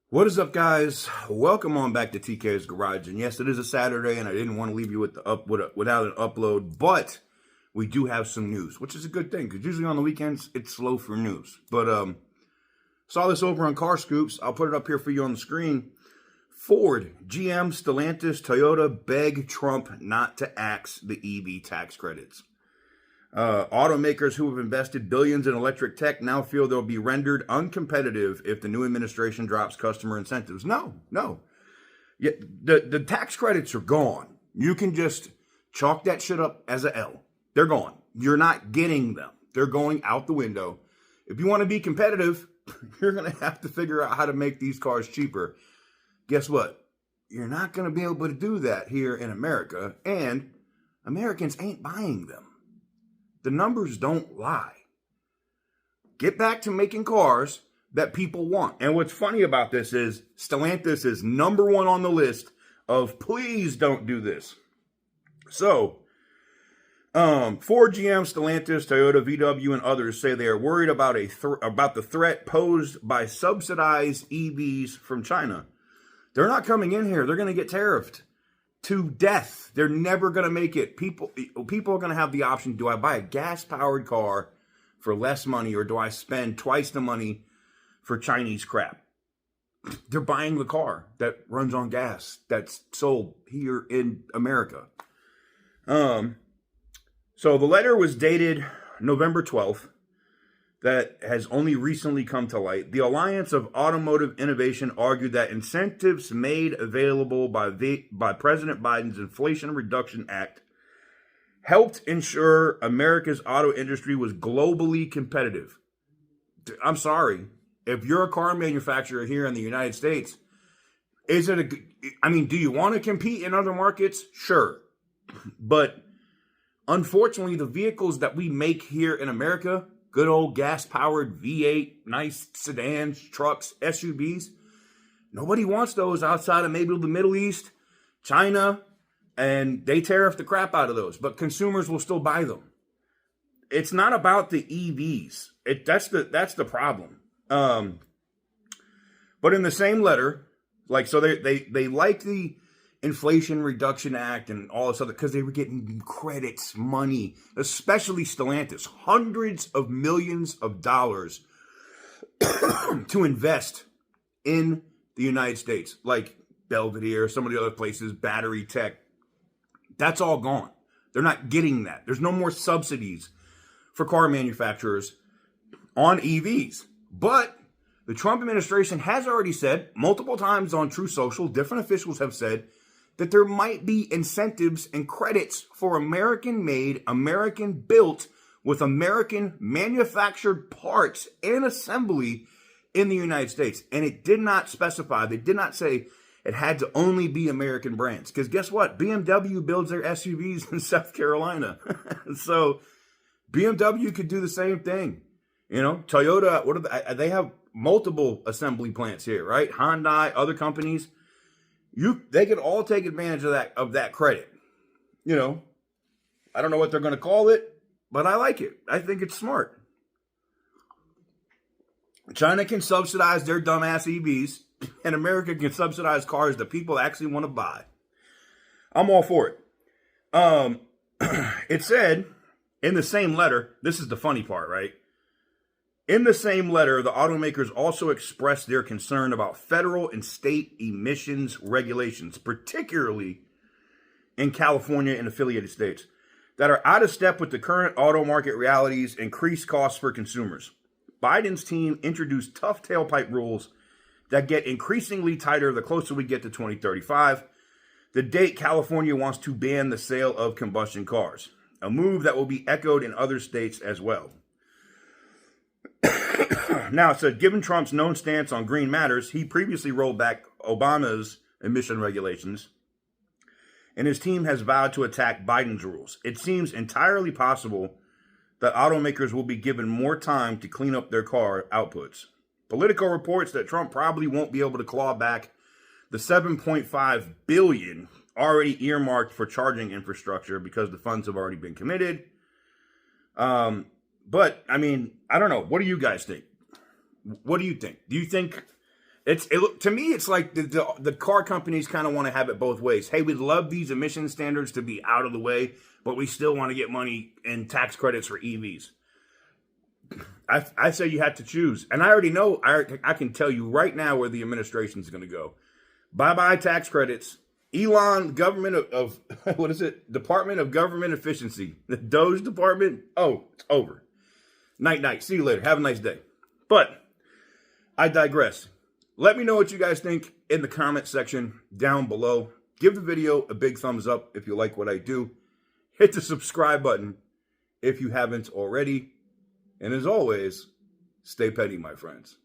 What is up, guys? Welcome on back to TK's Garage. And yes, it is a Saturday, and I didn't want to leave you without an upload, but we do have some news, which is a good thing because usually on the weekends it's slow for news. But saw this over on Car Scoops. I'll put it up here for you on the screen. Ford, GM, Stellantis, Toyota beg Trump not to axe the EV tax credits. Automakers who have invested billions in electric tech now feel they'll be rendered uncompetitive if the new administration drops customer incentives. No. Yeah, the tax credits are gone. You can just chalk that shit up as a L. They're gone. You're not getting them. They're going out the window. If you want to be competitive, you're going to have to figure out how to make these cars cheaper. Guess what? You're not going to be able to do that here in America, and Americans ain't buying them. The numbers don't lie. Get back to making cars that people want. And what's funny about this is Stellantis is #1 on the list of please don't do this. So, Ford, GM, Stellantis, Toyota, VW, and others say they are worried about about the threat posed by subsidized EVs from China. They're not coming in here. They're going to get tariffed to death. They're never going to make it. People are going to have the option, do I buy a gas-powered car for less money, or do I spend twice the money for Chinese crap? They're buying the car that runs on gas that's sold here in America. So the letter was dated November 12th. That has only recently come to light. The Alliance of Automotive Innovation argued that incentives made available by President Biden's Inflation Reduction Act helped ensure America's auto industry was globally competitive. I'm sorry. If you're a car manufacturer here in the United States, do you want to compete in other markets? Sure. But unfortunately, the vehicles that we make here in America, good old gas-powered V8, nice sedans, trucks, SUVs. Nobody wants those outside of maybe the Middle East, China, and they tariff the crap out of those. But consumers will still buy them. It's not about the EVs. That's the problem. But in the same letter, they like the Inflation Reduction Act and all this other, because they were getting credits, money, especially Stellantis, hundreds of millions of dollars to invest in the United States, like Belvedere, some of the other places, battery tech. That's all gone. They're not getting that. There's no more subsidies for car manufacturers on EVs. But the Trump administration has already said multiple times on True Social, different officials have said that there might be incentives and credits for American-made, American-built, with American manufactured parts and assembly in the United States. And it did not specify, they did not say it had to only be American brands. Because guess what? BMW builds their SUVs in South Carolina. So BMW could do the same thing. You know, Toyota, they have multiple assembly plants here, right? Hyundai, other companies. They could all take advantage of that credit. You know, I don't know what they're going to call it, but I like it. I think it's smart. China can subsidize their dumbass EVs, and America can subsidize cars that people actually want to buy. I'm all for it. It said in the same letter, this is the funny part, right? In the same letter, the automakers also expressed their concern about federal and state emissions regulations, particularly in California and affiliated states, that are out of step with the current auto market realities, increased costs for consumers. Biden's team introduced tough tailpipe rules that get increasingly tighter the closer we get to 2035, the date California wants to ban the sale of combustion cars, a move that will be echoed in other states as well. Now, it said, given Trump's known stance on green matters, he previously rolled back Obama's emission regulations, and his team has vowed to attack Biden's rules. It seems entirely possible that automakers will be given more time to clean up their car outputs. Politico reports that Trump probably won't be able to claw back the $7.5 billion already earmarked for charging infrastructure because the funds have already been committed. But I mean, I don't know. What do you guys think? What do you think? Do you think to me, it's like the car companies kind of want to have it both ways. Hey, we'd love these emission standards to be out of the way, but we still want to get money and tax credits for EVs. I say you have to choose. And I already know, I can tell you right now where the administration is going to go. Bye-bye tax credits. Elon, government of what is it? Department of Government Efficiency. The Doge Department. Oh, it's over. Night. See you later. Have a nice day. But I digress. Let me know what you guys think in the comment section down below. Give the video a big thumbs up if you like what I do. Hit the subscribe button if you haven't already. And as always, stay petty, my friends.